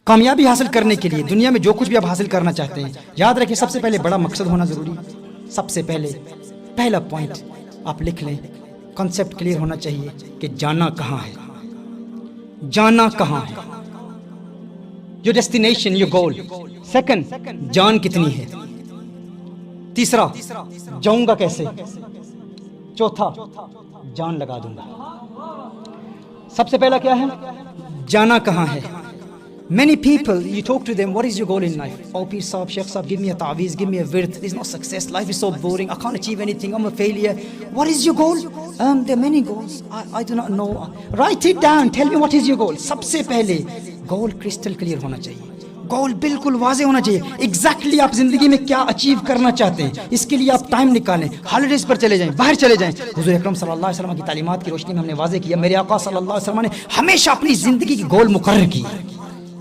کامیابی حاصل کرنے کے لیے دنیا میں جو کچھ بھی آپ حاصل کرنا چاہتے ہیں، یاد رکھیں سب سے پہلے بڑا مقصد ہونا ضروری ہے۔ سب سے پہلے پہلا پوائنٹ آپ لکھ لیں، کنسیپٹ کلیئر ہونا چاہیے کہ جانا کہاں ہے، جانا کہاں ہے، your destination, your goal. Second, جان کتنی ہے۔ تیسرا، جاؤں گا کیسے۔ چوتھا، جان لگا دوں گا۔ سب سے پہلا کیا ہے؟ جانا کہاں ہے۔ Many people, you talk to them, what is your goal in life? Oh, Peer Saab, Sheikh Saab, give me a ta'weez, give me a wird. There's no success. Life is so boring. I can't achieve anything. I'm a failure. What is your goal? There are many goals. I do not know. Write it down. Tell me what is your goal. سب سے پہلے goal crystal clear ہونا چاہیے۔ گول بالکل واضح ہونا چاہیے، exactly آپ زندگی میں کیا اچیو کرنا چاہتے ہیں۔ اس کے لیے آپ ٹائم نکالیں، ہالیڈیز پر چلے جائیں، باہر چلے جائیں۔ حضور اکرم صلی اللہ علیہ وسلم کی تعلیمات کی روشنی میں ہم نے واضح کیا، میرے آقا صلی اللہ علیہ وسلم نے ہمیشہ اپنی زندگی کی گول مقرر کی،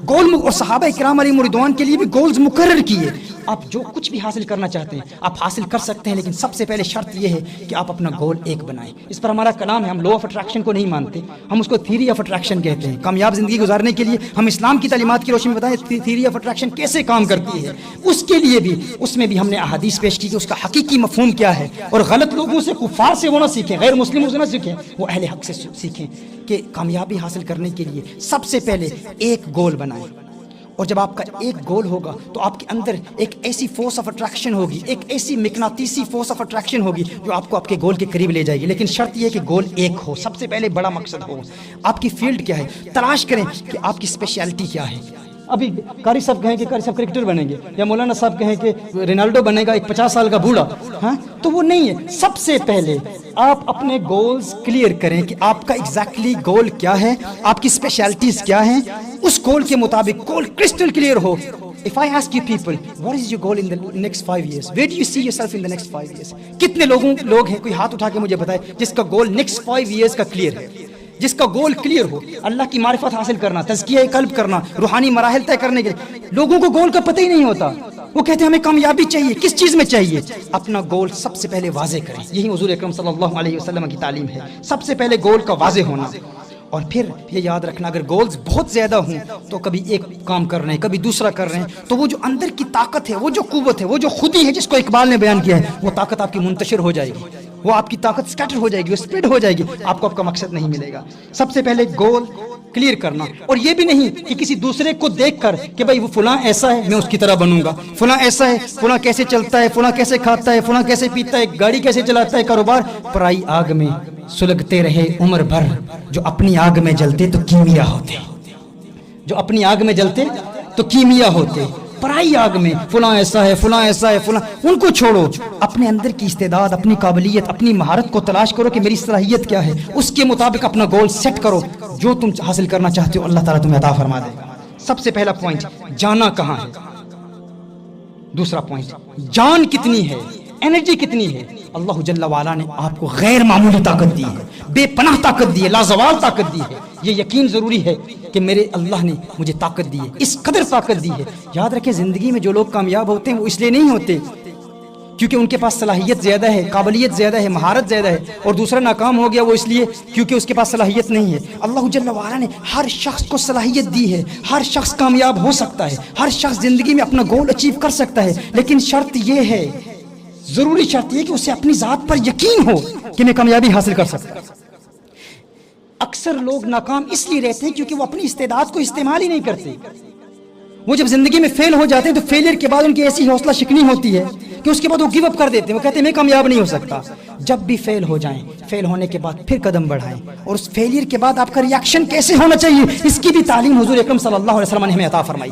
اور صحابہ کرام علیہم رضوان کے لیے بھی گولز مقرر کیے۔ آپ جو کچھ بھی حاصل کرنا چاہتے ہیں آپ حاصل کر سکتے ہیں، لیکن سب سے پہلے شرط یہ ہے کہ آپ اپنا گول ایک بنائیں۔ اس پر ہمارا کلام ہے، ہم لا آف اٹریکشن کو نہیں مانتے، ہم اس کو تھیوری آف اٹریکشن کہتے ہیں۔ کامیاب زندگی گزارنے کے لیے ہم اسلام کی تعلیمات کی روشنی میں بتائیں تھیوری آف اٹریکشن کیسے کام کرتی ہے، اس کے لیے بھی اس میں بھی ہم نے احادیث پیش کی کہ اس کا حقیقی مفہوم کیا ہے، اور غلط لوگوں سے، کفار سے وہ نہ سیکھیں، غیر مسلموں سے نہ سیکھیں، وہ اہل حق سے سیکھیں کہ کامیابی حاصل کرنے کے لیے سب سے پہلے ایک گول بنائیں۔ اور جب آپ کا ایک گول ہوگا تو آپ کے اندر ایک ایسی فورس آف اٹریکشن ہوگی، ایک ایسی مقناطیسی فورس آف اٹریکشن ہوگی جو آپ کو آپ کے گول کے قریب لے جائے گی۔ لیکن شرط یہ ہے کہ گول ایک ہو، سب سے پہلے بڑا مقصد ہو۔ آپ کی فیلڈ کیا ہے، تلاش کریں کہ آپ کی اسپیشلٹی کیا ہے۔ ابھی قاری صاحب کہیں کہ قاری صاحب کرکٹر بنیں گے، یا مولانا صاحب کہیں کہ رونالڈو بنے گا ایک 50 سال کا بوڑھا، ہاں تو وہ نہیں ہے۔ سب سے پہلے آپ اپنے گولز کلیئر کریں کہ آپ کا ایگزیکٹلی گول کیا ہے، آپ کی اسپیشلٹیز کیا ہیں، اس گول کے مطابق گول کرسٹل کلیئر ہو۔ If I ask you people, what is your goal in the next 5 years? Where do you see yourself in the next 5 years? کتنے لوگ ہیں، کوئی ہاتھ اٹھا کے مجھے بتائے جس کا گول next 5 years کا کلیئر ہے، جس کا گول کلیئر ہو، اللہ کی معرفت حاصل کرنا، تزکیہ قلب کرنا، روحانی مراحل طے کرنے کے لیے۔ لوگوں کو گول کا پتہ ہی نہیں ہوتا، وہ کہتے ہیں ہمیں کامیابی چاہیے، کس چیز میں چاہیے؟ اپنا گول سب سے پہلے واضح کریں، یہی حضور اکرم صلی اللہ علیہ وسلم کی تعلیم ہے، سب سے پہلے گول کا واضح ہونا۔ اور پھر یہ یاد رکھنا اگر گولز بہت زیادہ ہوں تو کبھی ایک کام کر رہے ہیں، کبھی دوسرا کر رہے ہیں، تو وہ جو اندر کی طاقت ہے، وہ جو قوت ہے، وہ جو خودی ہے جس کو اقبال نے بیان کیا ہے، وہ طاقت آپ کی منتشر ہو جائے گی، وہ آپ کی طاقت سکیٹر ہو جائے گی، وہ اسپریڈ ہو جائے گی، آپ کو آپ کا مقصد نہیں ملے گا۔ سب سے پہلے گول کلیئر کرنا، اور یہ بھی نہیں کہ کسی دوسرے کو دیکھ کر کہ بھائی وہ فلاں ایسا ہے میں اس کی طرح بنوں گا، فلاں ایسا ہے، فلاں کیسے چلتا ہے، فلاں کیسے کھاتا ہے، فلاں کیسے پیتا ہے، گاڑی کیسے چلاتا ہے، کاروبار۔ پرائی آگ میں سلگتے رہے عمر بھر، جو اپنی آگ میں جلتے تو کیمیا ہوتے، جو اپنی آگ میں جلتے تو کیمیا ہوتے۔ پرائی آگ میں فلاں ایسا ہے، فلاں ایسا ہے، فلاں، ان کو چھوڑو، اپنے اندر کی استعداد، اپنی قابلیت، اپنی مہارت کو تلاش کرو کہ میری صلاحیت کیا ہے، اس کے مطابق اپنا گول سیٹ کرو، جو تم حاصل کرنا چاہتے ہو اللہ تعالیٰ تمہیں عطا فرما دے گا۔ سب سے پہلا پوائنٹ جانا کہاں ہے۔ دوسرا پوائنٹ جان کتنی ہے، انرجی کتنی ہے۔ اللہ جل وعلا نے آپ کو غیر معمولی طاقت دی ہے، بے پناہ طاقت دی ہے، لازوال طاقت دی ہے۔ یہ یقین ضروری ہے کہ میرے اللہ نے مجھے طاقت دی ہے، اس قدر طاقت دی ہے۔ یاد رکھیں زندگی میں جو لوگ کامیاب ہوتے ہیں وہ اس لیے نہیں ہوتے کیونکہ ان کے پاس صلاحیت زیادہ ہے، قابلیت زیادہ ہے، مہارت زیادہ ہے، اور دوسرا ناکام ہو گیا وہ اس لیے کیونکہ اس کے پاس صلاحیت نہیں ہے۔ اللہ جل وعلا نے ہر شخص کو صلاحیت دی ہے، ہر شخص کامیاب ہو سکتا ہے، ہر شخص زندگی میں اپنا گول اچیو کر سکتا ہے، لیکن شرط یہ ہے، ضروری شرط یہ کہ اسے اپنی ذات پر یقین ہو کہ میں کامیابی حاصل کر سکتا ہوں۔ اکثر لوگ ناکام اس لیے رہتے ہیں کیونکہ وہ اپنی استعداد کو استعمال ہی نہیں کرتے۔ وہ جب زندگی میں فیل ہو جاتے ہیں تو فیلئر کے بعد ان کی ایسی حوصلہ شکنی ہوتی ہے کہ اس کے بعد وہ گیو اپ کر دیتے ہیں، وہ کہتے ہیں میں کامیاب نہیں ہو سکتا۔ جب بھی فیل ہو جائیں، فیل ہونے کے بعد پھر قدم بڑھائیں، اور اس فیلئر کے بعد آپ کا ریاکشن کیسے ہونا چاہیے اس کی بھی تعلیم حضور اکرم صلی اللہ علیہ وسلم نے ہمیں عطا فرمائی۔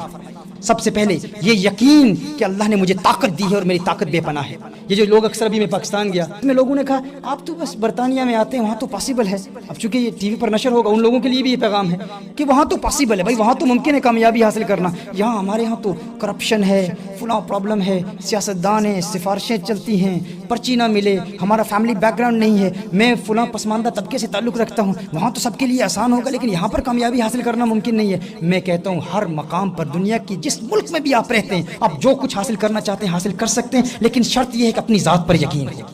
سب سے پہلے یہ یقین کہ اللہ نے مجھے طاقت دی ہے اور میری طاقت بے پناہ ہے۔ یہ جو لوگ اکثر ابھی میں پاکستان گیا، میں لوگوں نے کہا آپ تو بس برطانیہ میں آتے ہیں، وہاں تو پاسبل ہے۔ اب چونکہ یہ ٹی وی پر نشر ہوگا، ان لوگوں کے لیے بھی یہ پیغام ہے کہ وہاں تو پاسبل ہے، بھائی وہاں تو ممکن ہے کامیابی حاصل کرنا، یہاں ہمارے یہاں تو کرپشن ہے، فلاں پرابلم ہے، سیاستدان ہیں، سفارشیں چلتی ہیں، پرچی نہ ملے، ہمارا فیملی بیک گراؤنڈ نہیں ہے، میں فلاں پسماندہ طبقے سے تعلق رکھتا ہوں، وہاں تو سب کے لیے آسان ہوگا لیکن یہاں پر کامیابی حاصل کرنا ممکن نہیں ہے۔ میں کہتا ہوں ہر مقام پر دنیا کی جس ملک میں بھی آپ رہتے ہیں، آپ جو کچھ حاصل کرنا چاہتے ہیں حاصل کر سکتے ہیں، لیکن شرط یہ ہے کہ اپنی ذات پر یقین ہو۔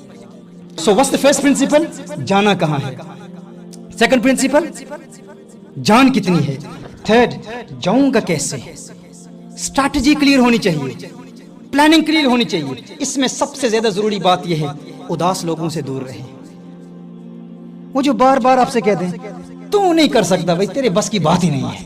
So what's the first principle؟ جانا کہاں ہے۔ سیکنڈ پرنسپل جان کتنی ہے۔ थर्ड, जाऊंगा कैसे, स्ट्रैटेजी क्लियर होनी चाहिए, प्लानिंग क्लियर होनी चाहिए। इसमें सबसे ज्यादा जरूरी बात यह है, उदास लोगों से दूर रहें। वो जो बार बार आपसे कहते हैं तू नहीं कर सकता, भाई तेरे बस की बात ही नहीं है,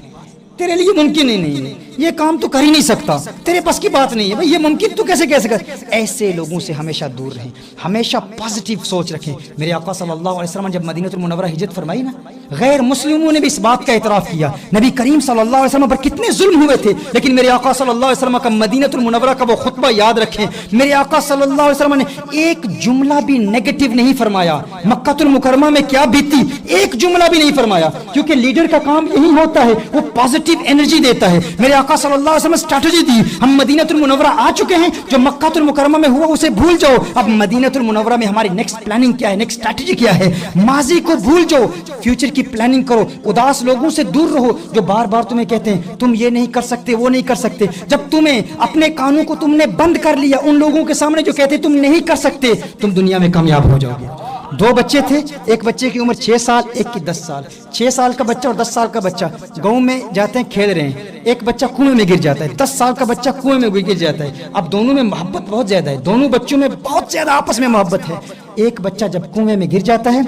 तेरे लिए मुमकिन ही नहीं है, ये काम तो कर ही नहीं सकता, तेरे बस की बात नहीं है, भाई ये मुमकिन तू कैसे कर। ऐसे लोगों से हमेशा दूर रहें, हमेशा पॉजिटिव सोच रखें। मेरे आका सल्लल्लाहु अलैहि वसल्लम जब मदीनतुल मुनव्वरा हिजरत फरमाई ना, गैर मुस्लिमों ने भी इस बात का इतराफ किया, नबी करीम सल्लल्लाहु अलैहि वसल्लम पर कितने जुल्म हुए थे, लेकिन मेरे आका सल्लल्लाहु अलैहि वसल्लम का मदीनतुल मुनव्वरा का वो खुतबा याद रखें। मेरे आका सल्लल्लाहु अलैहि वसल्लम ने एक जुमला भी नेगेटिव नहीं फरमाया। मक्कातुल मुकर्रमा में क्या बीती, एक जुमला भी नहीं फरमाया, क्योंकि लीडर का काम यही होता है, वो पॉजिटिव एनर्जी देता है। मेरे आका सल्लल्लाहु अलैहि वसल्लम स्ट्रैटेजी दी, हम मदीनतुल मुनव्वरा आ चुके हैं, जो मक्कातुल मुकर्रमा में हुआ उसे भूल जाओ, अब मदीनतुल मुनव्वरा में हमारी नेक्स्ट प्लानिंग क्या है, नेक्स्ट स्ट्रैटेजी क्या है। माजी को भूल जाओ, फ्यूचर की प्लानिंग करो। उदास लोगों से दूर रहो जो बार बार तुम्हें कहते हैं तुम ये नहीं कर सकते, वो नहीं कर सकते। जब तुम्हें अपने कानों को तुमने बंद कर लिया उन लोगों के सामने जो कहते तुम नहीं कर सकते, तुम दुनिया में कामयाब हो जाओगे। दो बच्चे थे, एक बच्चे की उम्र 6 साल, एक की 10 साल। 6 साल का बच्चा और 10 साल का बच्चा गांव में जाते हैं, खेल रहे हैं, एक बच्चा कुएं में गिर जाता है, 10 साल का बच्चा कुएं में गिर जाता है। अब दोनों में मोहब्बत बहुत ज्यादा है, दोनों बच्चों में बहुत ज्यादा आपस में मोहब्बत है। एक बच्चा जब कुएं में गिर जाता है,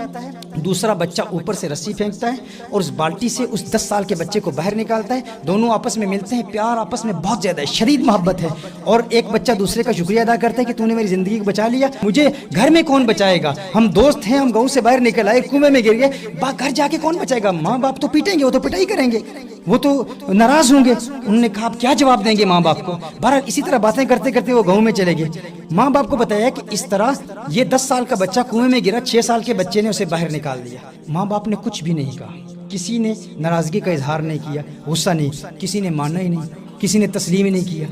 दूसरा बच्चा ऊपर से रस्सी फेंकता है और उस बाल्टी से उस 10 साल के बच्चे को बाहर निकालता है। दोनों आपस में मिलते हैं, प्यार आपस में बहुत ज्यादा है, शदीद मोहब्बत है। और एक बच्चा दूसरे का शुक्रिया अदा करता है कि तूने मेरी जिंदगी को बचा लिया, मुझे घर में कौन बचाएगा, हम दोस्त हैं, हम गाँव से बाहर निकल आए, कुएं में गिर गए, घर जाके कौन बचाएगा, माँ बाप तो पीटेंगे, वो तो पिटाई करेंगे, वो तो नाराज होंगे। उन्होंने कहा आप क्या जवाब देंगे माँ बाप को। बहरहाल इसी तरह बातें करते करते वो गाँव में चले गए। माँ बाप को बताया कि इस तरह ये 10 साल का बच्चा कुएं में गिरा, 6 साल के बच्चे ने उसे बाहर निकाल दिया। माँ बाप ने कुछ भी नहीं कहा, किसी ने नाराजगी का इजहार नहीं किया, गुस्सा नहीं, किसी ने माना ही नहीं, किसी ने तस्लीम ही नहीं किया।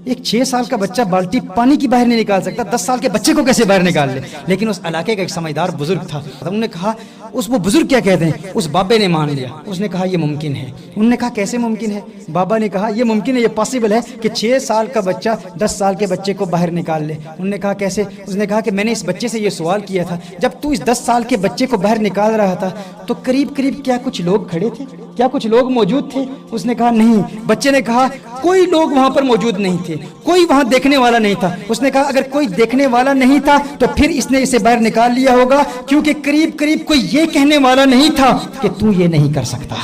एक 6 साल का बच्चा बाल्टी पानी की बाहर नहीं निकाल सकता, 10 साल के बच्चे को कैसे बाहर निकाल ले। लेकिन उस इलाके का एक समझदार बुजुर्ग था, उन्होंने कहा, उस वो बुजुर्ग क्या कहते हैं, उस बाबे ने मान लिया, उसने कहा ये मुमकिन है। उन्होंने कहा कैसे मुमकिन है, बाबा ने कहा ये मुमकिन है, ये पॉसिबल है कि 6 साल का बच्चा 10 साल के बच्चे को बाहर निकाल ले। उन्होंने कहा कैसे, उसने कहा कि मैंने इस बच्चे से ये सवाल किया था, जब तू इस 10 साल के बच्चे को बाहर निकाल रहा था तो करीब करीब क्या कुछ लोग खड़े थे, क्या कुछ लोग मौजूद थे। उसने कहा नहीं। बच्चे ने कहा कोई लोग वहां पर मौजूद नहीं थे, कोई वहां देखने वाला नहीं था। उसने कहा अगर कोई देखने वाला नहीं था तो फिर इसने इसे बाहर निकाल लिया होगा, क्योंकि करीब करीब कोई ये कहने वाला नहीं था कि तू ये नहीं कर सकता,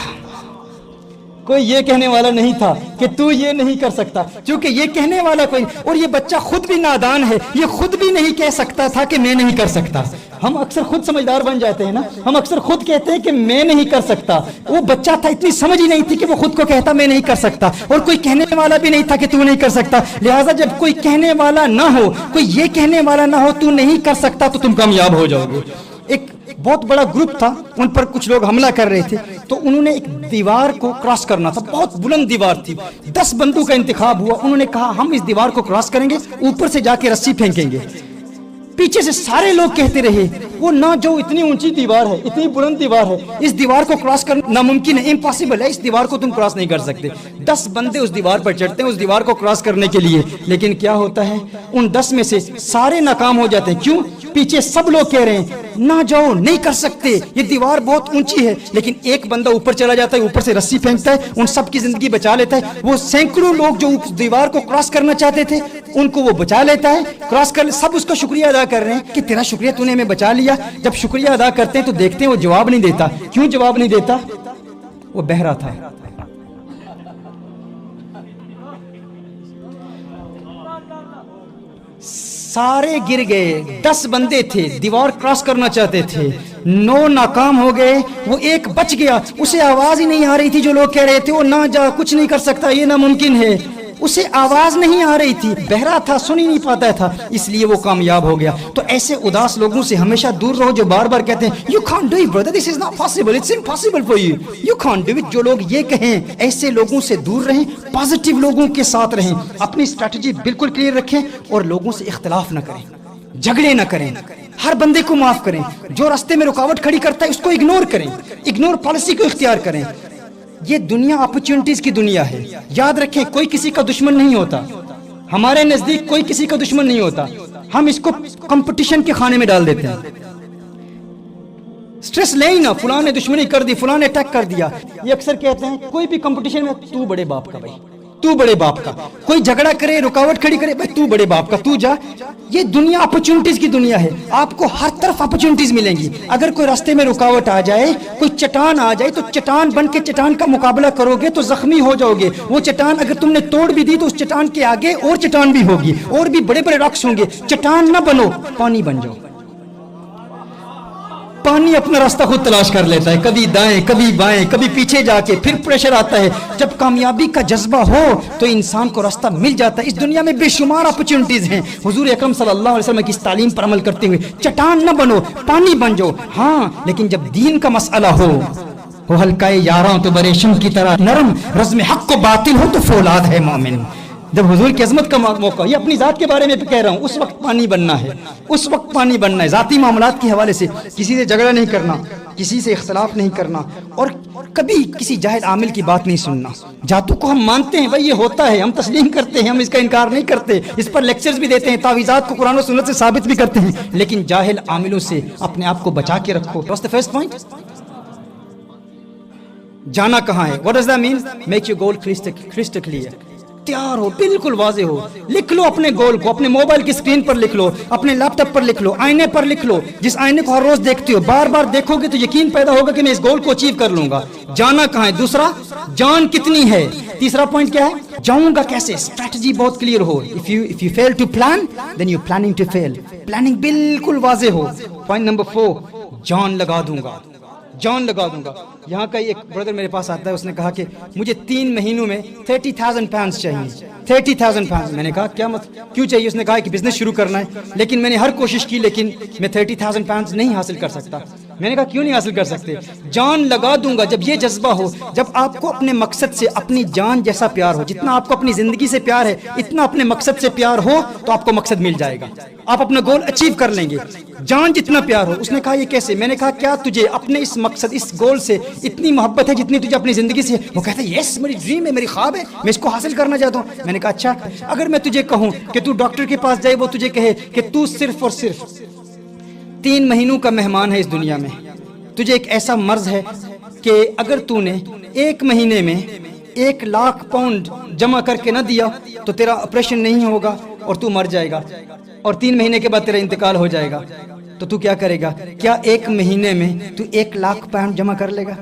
कोई ये कहने वाला नहीं था कि तू ये नहीं कर सकता, क्योंकि ये कहने वाला कोई। और ये बच्चा खुद भी नादान है, ये खुद भी नहीं कह सकता था कि मैं नहीं कर सकता। हम अक्सर खुद समझदार बन जाते हैं ना, हम अक्सर खुद कहते हैं कि मैं नहीं कर सकता। वो बच्चा था, इतनी समझ ही नहीं थी कि वो खुद को कहता मैं नहीं कर सकता, और कोई कहने वाला भी नहीं था कि तू नहीं कर सकता। लिहाजा जब कोई कहने वाला ना हो, कोई ये कहने वाला ना हो तू नहीं कर सकता, तो तुम कामयाब हो जाओगे। एक बहुत बड़ा ग्रुप था, उन पर कुछ लोग हमला कर रहे थे, तो उन्होंने एक दीवार को क्रॉस करना था, बहुत बुलंद दीवार थी। 10 बंदों का इंतखाब हुआ, उन्होंने कहा हम इस दीवार को क्रॉस करेंगे, ऊपर से जाके रस्सी फेंकेंगे। पीछे से सारे लोग कहते रहे वो ना जो इतनी ऊंची दीवार है, इतनी बुलंद दीवार है, इस दीवार को क्रॉस करना नामुमकिन है, इम्पॉसिबल है, इस दीवार को तुम क्रॉस नहीं कर सकते। 10 बंदे उस दीवार पर चढ़ते हैं उस दीवार को क्रॉस करने के लिए, लेकिन क्या होता है उन 10 में से सारे नाकाम हो जाते हैं। क्यों? पीछे सब लोग कह रहे हैं ना जाओ, नहीं कर सकते, ये दीवार बहुत ऊंची है। लेकिन एक बंदा ऊपर चला जाता है, ऊपर से रस्सी फेंकता है, उन सब की जिंदगी बचा लेता है। वो सैकड़ों लोग जो उस दीवार को क्रॉस करना चाहते थे उनको वो बचा लेता है, क्रॉस कर। सब उसका शुक्रिया अदा कर रहे हैं कि तेरा शुक्रिया, तूने हमें बचा लिया। जब शुक्रिया अदा करते हैं तो देखते हैं वो जवाब नहीं देता। क्यों जवाब नहीं देता? वो बहरा था। सारे गिर गए, 10 बंदे थे, दीवार क्रॉस करना चाहते थे, 9 नाकाम हो गए, वो एक बच गया। उसे आवाज ही नहीं आ रही थी, जो लोग कह रहे थे वो ना जा, कुछ नहीं कर सकता, ये नामुमकिन है, उसे आवाज नहीं आ रही थी, बहरा था, सुन ही नहीं पाता था, इसलिए वो कामयाब हो गया। तो ऐसे उदास लोगों से हमेशा दूर रहो जो बार बार कहते हैं you can't do it brother, this is not possible, it's impossible for you, you can't do it. जो लोग ये कहें, ऐसे लोगों से दूर रहें, पॉजिटिव लोगों के साथ रहें, अपनी स्ट्रैटेजी बिल्कुल क्लियर रखें और लोगों से इख्तिलाफ न करें, झगड़े न करें, हर बंदे को माफ करें, जो रास्ते में रुकावट खड़ी करता है उसको इग्नोर करें, इग्नोर पॉलिसी को इख्तियार करें। ये दुनिया अपॉर्चुनिटीज की दुनिया है, याद रखें, कोई किसी का दुश्मन नहीं होता, हमारे नजदीक कोई किसी का दुश्मन नहीं होता, हम इसको कंपटीशन के खाने में डाल देते हैं। स्ट्रेस ले ही ना, फलां ने दुश्मनी कर दी, फलां ने अटैक कर दिया। ये अक्सर कहते हैं कोई भी कंपटीशन में, तू बड़े बाप का भाई, तू बड़े बाप का। कोई झगड़ा करे, रुकावट खड़ी करे, भाई तू बड़े बाप का, तू जा। ये दुनिया अपॉर्चुनिटीज की दुनिया है, आपको हर तरफ अपॉर्चुनिटीज मिलेंगी। अगर कोई रास्ते में रुकावट आ जाए, कोई चट्टान आ जाए, तो चट्टान बन के चट्टान का मुकाबला करोगे तो जख्मी हो जाओगे। वो चट्टान अगर तुमने तोड़ भी दी तो उस चट्टान के आगे और चट्टान भी होगी, और भी बड़े बड़े रॉक्स होंगे। चट्टान ना बनो, पानी बन जाओ। पानी अपना रास्ता खुद तलाश कर लेता है, कभी दाएं कभी बाएं, कभी पीछे जाके, फिर प्रेशर आता है। जब कामयाबी का जज्बा हो तो इंसान को रास्ता मिल जाता है। इस दुनिया में बेशुमार अपॉर्चुनिटीज हैं। हुजूर अकरम सल्लल्लाहु अलैहि वसल्लम की इस तालीम पर अमल करते हुए चट्टान न बनो, पानी बन जाओ। हाँ, लेकिन जब दीन का मसला हो हल्का यारा तो बरेशम की तरह नरम, रज़्म हक को बातिल हो तो फौलाद है मोमिन। जब हुजूर की अजमत का मौका, ये अपनी जात के बारे में कह रहा हूँ, उस वक्त पानी बनना है, उस वक्त पानी बनना है। जाती मामलात के हवाले से किसी से झगड़ा नहीं करना, किसी से इख्तलाफ नहीं करना, और कभी किसी जाहिल आमिल की बात नहीं सुनना। जातों को हम मानते हैं, भाई ये होता है, हम तस्लीम करते हैं, हम इसका इनकार नहीं करते, इस पर लेक्चर्स भी देते हैं, तावीज़ात को कुरान और सुन्नत से साबित भी करते हैं, लेकिन जाहिल आमिलों से अपने आप को बचा के रखो। What's the first point? जाना कहाँ है? What does that mean? Make your goal crystal clear. तैयार हो, बिल्कुल वाज़े हो, लिख लो अपने गोल को, अपने मोबाइल की स्क्रीन पर लिख लो, अपने लैपटॉप पर लिख लो, आईने पर लिख लो। जिस आईने को हर रोज देखते हो, बार बार देखोगे तो यकीन पैदा होगा कि मैं इस गोल को अचीव कर लूंगा। जाना कहाँ है? दूसरा, जान कितनी है? तीसरा पॉइंट क्या है? जाऊंगा कैसे? स्ट्रेटजी बहुत क्लियर हो। If you fail to plan then you planning to fail. Planning बिल्कुल वाज़े हो। पॉइंट नंबर 4, जान लगा दूंगा, जान लगा दूंगा। यहाँ का एक ब्रदर मेरे पास आता है, उसने कहा कि मुझे 3 महीनों में 30,000 पाउंड चाहिए। 30,000 पाउंड। मैंने कहा क्या क्यों चाहिए? उसने कहा कि बिजनेस शुरू करना है। लेकिन मैंने हर कोशिश की, लेकिन मैं 30,000 पाउंड नहीं हासिल कर सकता। मैंने कहा क्यों नहीं हासिल कर सकते? जान लगा दूंगा। जब ये जज्बा हो, जब आपको अपने मकसद से अपनी जान जैसा प्यार हो, जितना आपको अपनी जिंदगी से प्यार है, इतना अपने मकसद से प्यार हो, तो आपको मकसद मिल जाएगा, आप अपना गोल अचीव कर लेंगे। जान जितना प्यार हो। उसने कहा ये कैसे? मैंने कहा क्या तुझे अपने इस मकसद, इस गोल से इतनी मोहब्बत है जितनी तुझे अपनी जिंदगी से? वो कहता है यस, मेरी ड्रीम है, मेरी ख्वाब है, मैं इसको हासिल करना चाहता हूँ। मैंने कहा अच्छा, अगर मैं तुझे कहूँ कि तू डॉक्टर के पास जाए, वो तुझे कहे कि तू सिर्फ और सिर्फ 3 महीनों का मेहमान है इस दुनिया में, तुझे एक ऐसा मर्ज है कि अगर तूने 1 महीने में 1 लाख पाउंड जमा करके न दिया तो तेरा ऑपरेशन नहीं होगा और तू मर जाएगा, और 3 महीने के बाद तेरा इंतकाल हो जाएगा, तो तू क्या करेगा? क्या 1 महीने में तू 1 लाख पाउंड जमा कर लेगा?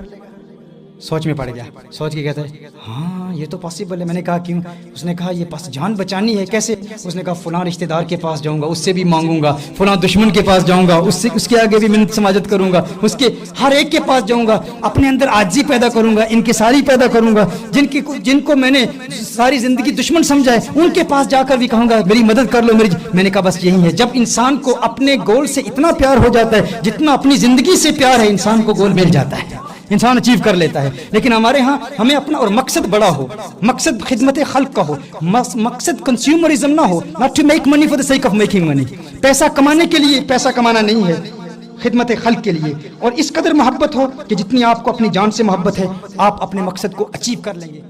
सोच में पड़ गया। सोच के कहता है हाँ ये तो पॉसिबल है। मैंने कहा क्यों? उसने कहा ये पास जान बचानी है। कैसे? उसने कहा फलां रिश्तेदार के पास जाऊंगा, उससे भी मांगूंगा, फलां दुश्मन के पास जाऊंगा, उससे उसके आगे भी मिन्नत समाजत करूंगा, उसके हर एक के पास जाऊंगा, अपने अंदर आजी पैदा करूंगा, इनकिसारी पैदा करूंगा, जिनको मैंने सारी जिंदगी दुश्मन समझा है, उनके पास जाकर भी कहूंगा मेरी मदद कर लो मेरी। मैंने कहा बस यही है। जब इंसान को अपने गोल से इतना प्यार हो जाता है जितना अपनी जिंदगी से प्यार है, इंसान को गोल मिल जाता है, इंसान अचीव कर लेता है। लेकिन हमारे यहाँ हमें अपना और मकसद बड़ा हो, मकसद खिदमत खल्क का हो, मकसद कंज्यूमरिज्म ना हो, not to make money for the sake of making money. पैसा कमाने के लिए पैसा कमाना नहीं है, खिदमत खल्क के लिए। और इस कदर मोहब्बत हो कि जितनी आपको अपनी जान से मोहब्बत है, आप अपने मकसद को अचीव कर लेंगे।